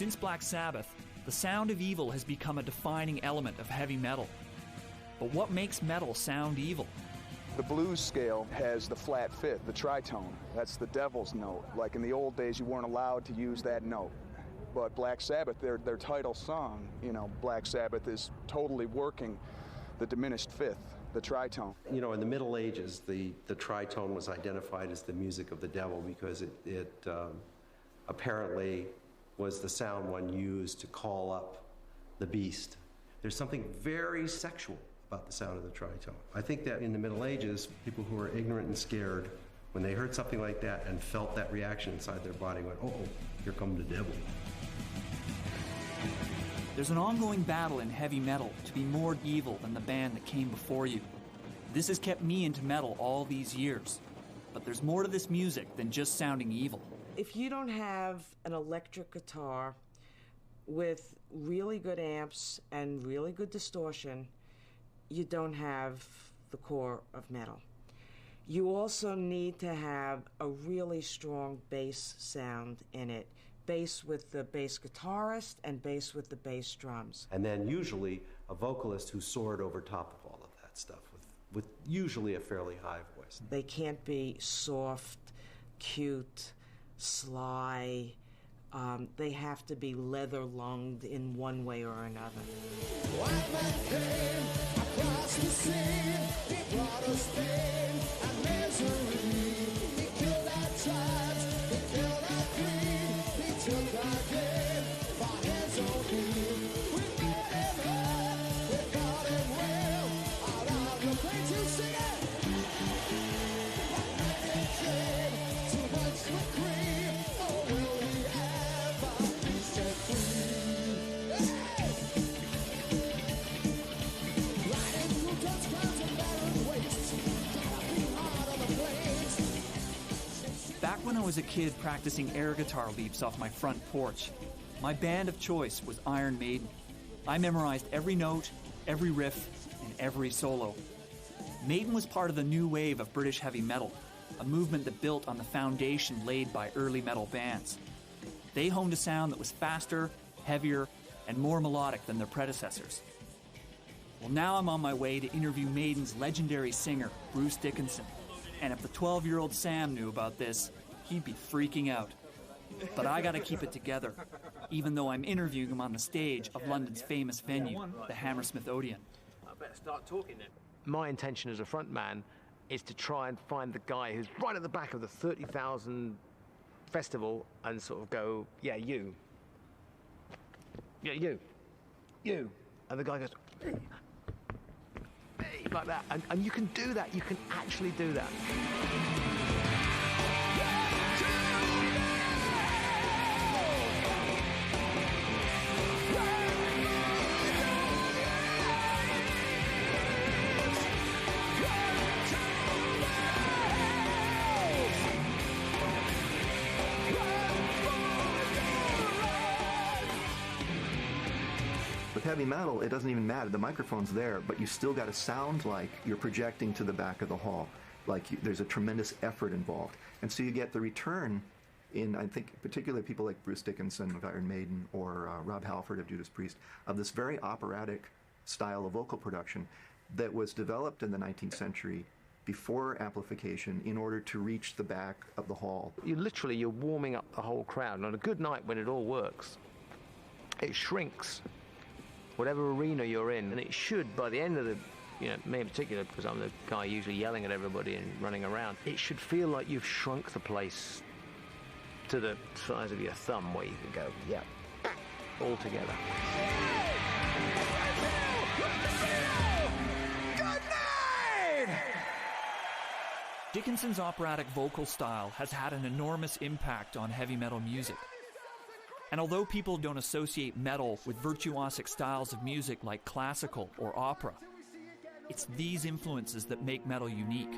Since Black Sabbath, the sound of evil has become a defining element of heavy metal. But what makes metal sound evil? The blues scale has the flat fifth, the tritone. That's the devil's note. Like in the old days, you weren't allowed to use that note. But Black Sabbath, their title song, you know, Black Sabbath is totally working the diminished fifth, the tritone. You know, in the Middle Ages, the tritone was identified as the music of the devil because it apparently was the sound one used to call up the beast. There's something very sexual about the sound of the tritone. I think that in the Middle Ages, people who were ignorant and scared, when they heard something like that and felt that reaction inside their body, went, oh, here comes the devil. There's an ongoing battle in heavy metal to be more evil than the band that came before you. This has kept me into metal all these years. But there's more to this music than just sounding evil. If you don't have an electric guitar with really good amps and really good distortion, you don't have the core of metal. You also need to have a really strong bass sound in it. Bass with the bass guitarist and bass with the bass drums. And then usually a vocalist who soared over top of all of that stuff with usually a fairly high voice. They can't be soft, cute, sly. They have to be leather-lunged in one way or another. White man came across the sea. He brought us pain and misery. He killed our tribes, he killed our creed. He took our game for his own need. We made him hard, we got him well. Out of the place to sing it. What made him trade too much for creed? Oh, will he ever be set free? Riding through dense clouds and barren wastes, galloping hard on the plains. Back when I was a kid practicing air guitar leaps off my front porch, my band of choice was Iron Maiden. I memorized every note, every riff, and every solo. Maiden was part of the new wave of British heavy metal, a movement that built on the foundation laid by early metal bands. They honed a sound that was faster, heavier, and more melodic than their predecessors. Well, now I'm on my way to interview Maiden's legendary singer, Bruce Dickinson. And if the 12-year-old Sam knew about this, he'd be freaking out. But I gotta keep it together, even though I'm interviewing him on the stage of London's famous venue, the Hammersmith Odeon. I better start talking then. My intention as a front man is to try and find the guy who's right at the back of the 30,000 festival and sort of go, yeah, you. Yeah, you. And the guy goes, hey, like that. And you can do that. You can actually do that. With heavy metal, it doesn't even matter. The microphone's there, but you still got to sound like you're projecting to the back of the hall. There's a tremendous effort involved. And so you get the return in, I think, particularly people like Bruce Dickinson of Iron Maiden or Rob Halford of Judas Priest, of this very operatic style of vocal production that was developed in the 19th century before amplification in order to reach the back of the hall. You're warming up the whole crowd. And on a good night when it all works, it shrinks whatever arena you're in, and it should, by the end of the, me in particular, because I'm the guy usually yelling at everybody and running around, it should feel like you've shrunk the place to the size of your thumb, where you can go, yeah, all together. Good night! Dickinson's operatic vocal style has had an enormous impact on heavy metal music. And although people don't associate metal with virtuosic styles of music like classical or opera, it's these influences that make metal unique.